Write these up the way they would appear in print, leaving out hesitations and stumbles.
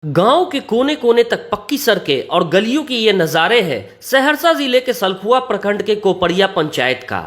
गांव के कोने कोने तक पक्की सड़कें और गलियों के ये नज़ारे हैं सहरसा जिले के सलखुआ प्रखंड के कोपड़िया पंचायत का।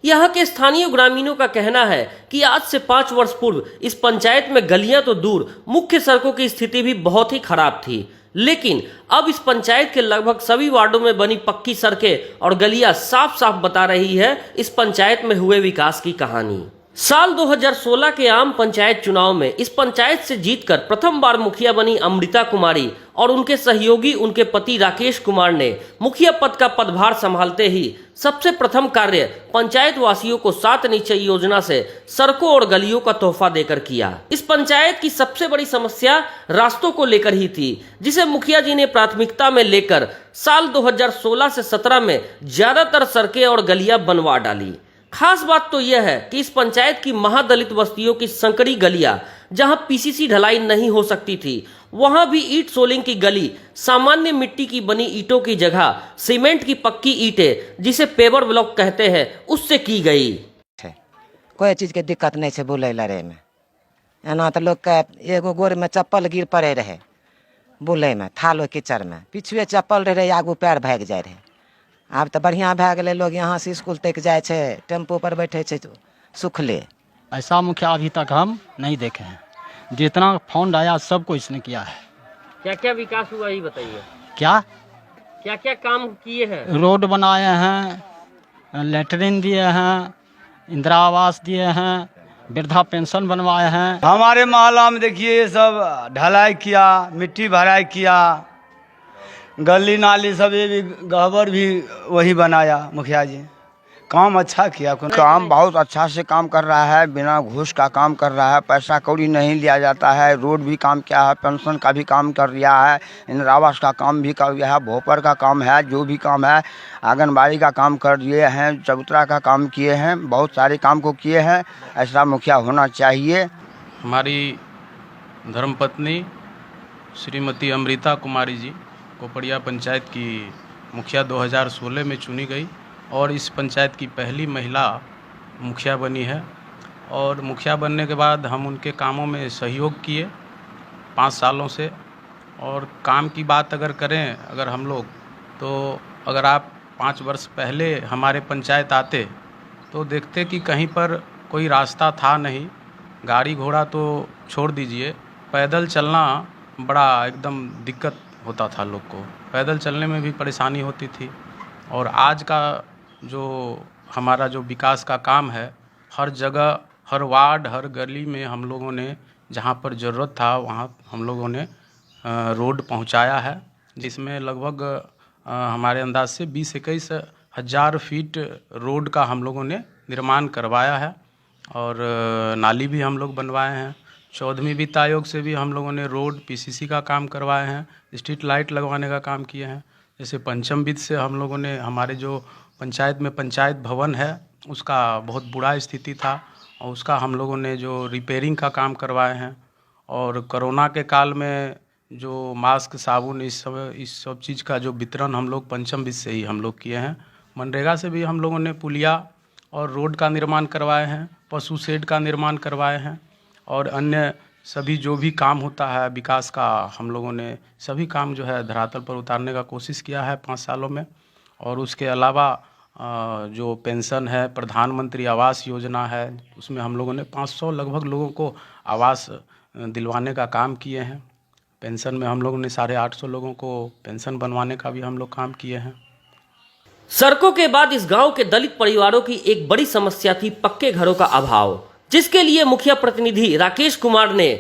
यहाँ के स्थानीय ग्रामीणों का कहना है कि आज से 5 वर्ष पूर्व इस पंचायत में गलियां तो दूर, मुख्य सड़कों की स्थिति भी बहुत ही खराब थी। लेकिन अब इस पंचायत के लगभग सभी वार्डों में बनी पक्की सड़कें और गलियां साफ साफ बता रही है इस पंचायत में हुए विकास की कहानी। साल 2016 के आम पंचायत चुनाव में इस पंचायत से जीतकर प्रथम बार मुखिया बनी अमृता कुमारी और उनके सहयोगी उनके पति राकेश कुमार ने मुखिया पद का पदभार संभालते ही सबसे प्रथम कार्य पंचायत वासियों को 7 निश्चय योजना से सड़कों और गलियों का तोहफा देकर किया। इस पंचायत की सबसे बड़ी समस्या रास्तों को लेकर ही थी, जिसे मुखिया जी ने प्राथमिकता में लेकर साल 2016 से 17 में ज्यादातर सड़कें और गलियां बनवा डाली। खास बात तो यह है कि इस पंचायत की महादलित बस्तियों की संकरी गलियां, जहां पीसीसी ढलाई नहीं हो सकती थी, वहां भी ईंट सोलिंग की गली सामान्य मिट्टी की बनी ईंटों की जगह सीमेंट की पक्की ईंटें, जिसे पेवर ब्लॉक कहते हैं, उससे की गई। कोई चीज के दिक्कत नहीं है बोले लड़े में। एना तो लोग के एगो गोर में चप्पल गिर पड़े रहे बोले में, थालो कीचड़ में, पिछुए चप्पल रहे आगू पैर भाग जाए रहे। अब तो बढ़िया भै गए, लोग यहाँ से स्कूल तक जाए छे, टेम्पो पर बैठे छे तो सुखले। ऐसा मुखिया अभी तक हम नहीं देखे हैं। जितना फंड आया सबको इसने किया है। क्या क्या विकास हुआ ये बताइए। क्या क्या क्या काम किए हैं? रोड बनाए हैं, लेटरिन दिए हैं, इंदिरा आवास दिए हैं, वृद्धा पेंशन बनवाए हैं। हमारे मोहल्ला में देखिए ये सब ढलाई किया, मिट्टी भराई किया, गली नाली सब ये भी गहबर भी वही बनाया। मुखिया जी काम अच्छा किया। काम बहुत अच्छा से काम कर रहा है, बिना घूस का काम कर रहा है, पैसा कौड़ी नहीं लिया जाता है। रोड भी काम किया है, पेंशन का भी काम कर दिया है, इंदिरा आवास का काम भी कर दिया है, भोपर का काम है, जो भी काम है, आंगनबाड़ी का काम कर दिए हैं, चबूतरा का काम किए हैं, बहुत सारे काम को किए हैं। ऐसा मुखिया होना चाहिए। हमारी धर्मपत्नी श्रीमती अमृता कुमारी जी कोपड़िया पंचायत की मुखिया 2016 में चुनी गई और इस पंचायत की पहली महिला मुखिया बनी है। और मुखिया बनने के बाद हम उनके कामों में सहयोग किए 5 सालों से। और काम की बात अगर करें अगर हम लोग, तो अगर आप 5 वर्ष पहले हमारे पंचायत आते तो देखते कि कहीं पर कोई रास्ता था नहीं, गाड़ी घोड़ा तो छोड़ दीजिए, पैदल चलना बड़ा एकदम दिक्कत होता था। लोग को पैदल चलने में भी परेशानी होती थी। और आज का जो हमारा जो विकास का काम है, हर जगह, हर वार्ड, हर गली में हम लोगों ने जहाँ पर ज़रूरत था वहाँ हम लोगों ने रोड पहुँचाया है, जिसमें लगभग हमारे अंदाज से 20-21 हज़ार फीट रोड का हम लोगों ने निर्माण करवाया है। और नाली भी हम लोग बनवाए हैं। 14वीं वित्त आयोग से भी हम लोगों ने रोड पीसीसी का काम करवाए हैं, स्ट्रीट लाइट लगवाने का काम किए हैं। जैसे पंचम वित्त से हम लोगों ने, हमारे जो पंचायत में पंचायत भवन है उसका बहुत बुरा स्थिति था और उसका हम लोगों ने जो रिपेयरिंग का काम करवाए हैं। और कोरोना के काल में जो मास्क, साबुन, इस सब चीज़ का जो वितरण हम लोग पंचम वित्त से ही हम लोग किए हैं। मनरेगा से भी हम लोगों ने पुलिया और रोड का निर्माण करवाए हैं, पशु शेड का निर्माण करवाए हैं और अन्य सभी जो भी काम होता है विकास का, हम लोगों ने सभी काम जो है धरातल पर उतारने का कोशिश किया है 5 सालों में। और उसके अलावा जो पेंशन है, प्रधानमंत्री आवास योजना है, उसमें हम लोगों ने 500 लगभग लोगों को आवास दिलवाने का काम किए हैं। पेंशन में हम लोगों ने 850 लोगों को पेंशन बनवाने का भी हम लोग काम किए हैं। सड़कों के बाद इस गांव के दलित परिवारों की एक बड़ी समस्या थी पक्के घरों का अभाव, जिसके लिए मुखिया प्रतिनिधि राकेश कुमार ने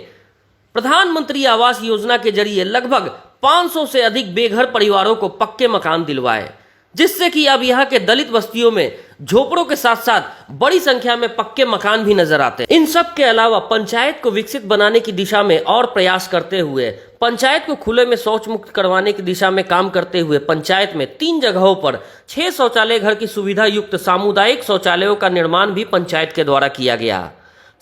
प्रधानमंत्री आवास योजना के जरिए लगभग 500 से अधिक बेघर परिवारों को पक्के मकान दिलवाए, जिससे कि अब यहाँ के दलित बस्तियों में झोपड़ों के साथ साथ बड़ी संख्या में पक्के मकान भी नजर आते हैं। इन सब के अलावा पंचायत को विकसित बनाने की दिशा में और प्रयास करते हुए, पंचायत को खुले में शौच मुक्त करवाने की दिशा में काम करते हुए पंचायत में 3 जगहों पर 6 शौचालय घर की सुविधा युक्त सामुदायिक शौचालयों का निर्माण भी पंचायत के द्वारा किया गया।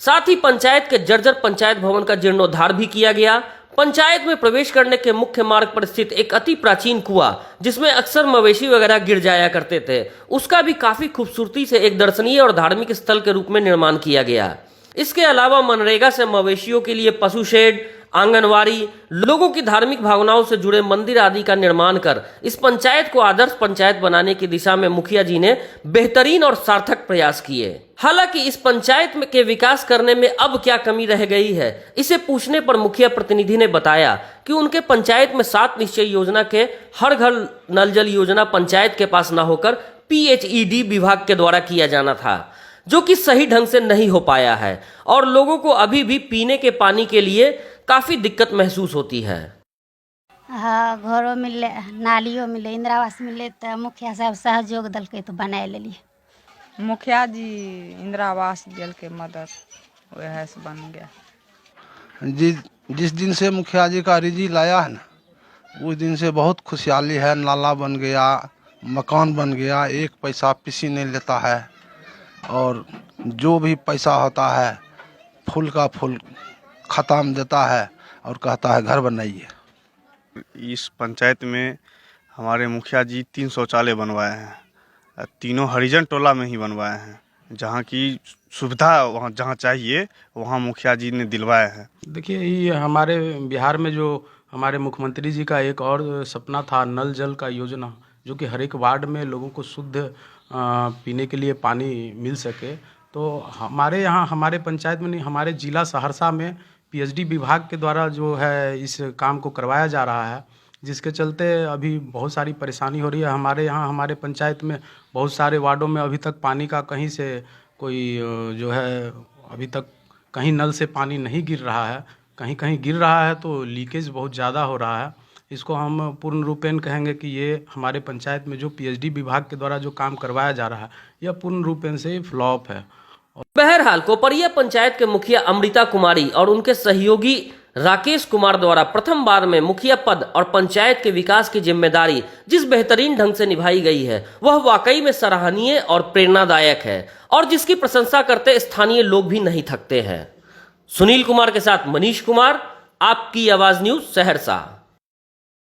साथ ही पंचायत के जर्जर पंचायत भवन का जीर्णोद्धार भी किया गया। पंचायत में प्रवेश करने के मुख्य मार्ग पर स्थित एक अति प्राचीन कुआं, जिसमें अक्सर मवेशी वगैरह गिर जाया करते थे, उसका भी काफी खूबसूरती से एक दर्शनीय और धार्मिक स्थल के रूप में निर्माण किया गया। इसके अलावा मनरेगा से मवेशियों के लिए पशु शेड, आंगनवाड़ी, लोगों की धार्मिक भावनाओं से जुड़े मंदिर आदि का निर्माण कर इस पंचायत को आदर्श पंचायत बनाने की दिशा में मुखिया जी ने बेहतरीन और सार्थक प्रयास किए। हालांकि इस पंचायत के विकास करने में अब क्या कमी रह गई है, इसे पूछने पर मुखिया प्रतिनिधि ने बताया कि उनके पंचायत में 7 निश्चय योजना के हर घर नल जल योजना पंचायत के पास न होकर PHED विभाग के द्वारा किया जाना था, जो कि सही ढंग से नहीं हो पाया है और लोगों को अभी भी पीने के पानी के लिए काफी दिक्कत महसूस होती है। हाँ, घरों मिले, नालियों मिले, इंदिरा आवास मिले तो मुखिया साहब सहयोग दल के तो बनाए लेलिए। मुखिया जी इंदिरा आवास दिल के मदद वह से बन गया। जिस दिन से मुखिया जी का रिजी लाया है ना, उस दिन से बहुत खुशहाली है। नाला बन गया, मकान बन गया, एक पैसा पीसी नहीं लेता है और जो भी पैसा होता है फूल का फूल ख़त्म देता है और कहता है घर बनाइए। इस पंचायत में हमारे मुखिया जी 3 शौचालय बनवाए हैं, तीनों हरिजन टोला में ही बनवाए हैं। जहाँ की सुविधा वहाँ जहाँ चाहिए वहाँ मुखिया जी ने दिलवाए हैं। देखिए, ये हमारे बिहार में जो हमारे मुख्यमंत्री जी का एक और सपना था नल जल का योजना, जो कि हर एक वार्ड में लोगों को शुद्ध पीने के लिए पानी मिल सके। तो हमारे यहाँ, हमारे पंचायत में नहीं, हमारे जिला सहरसा में PHD विभाग के द्वारा जो है इस काम को करवाया जा रहा है, जिसके चलते अभी बहुत सारी परेशानी हो रही है। हमारे यहाँ, हमारे पंचायत में बहुत सारे वार्डों में अभी तक पानी का कहीं से कोई जो है अभी तक कहीं नल से पानी नहीं गिर रहा है, कहीं कहीं गिर रहा है तो लीकेज बहुत ज़्यादा हो रहा है। इसको हम पूर्ण रूपेण कहेंगे कि ये हमारे पंचायत में जो PHD विभाग के द्वारा जो काम करवाया जा रहा है, यह पूर्ण रूपेण से फ्लॉप है। बहरहाल कोपरिया पंचायत के मुखिया अमृता कुमारी और उनके सहयोगी राकेश कुमार द्वारा प्रथम बार में मुखिया पद और पंचायत के विकास की जिम्मेदारी जिस बेहतरीन ढंग से निभाई गई है, वह वाकई में सराहनीय और प्रेरणादायक है और जिसकी प्रशंसा करते स्थानीय लोग भी नहीं थकते हैं। सुनील कुमार के साथ मनीष कुमार, आपकी आवाज न्यूज, सहरसा।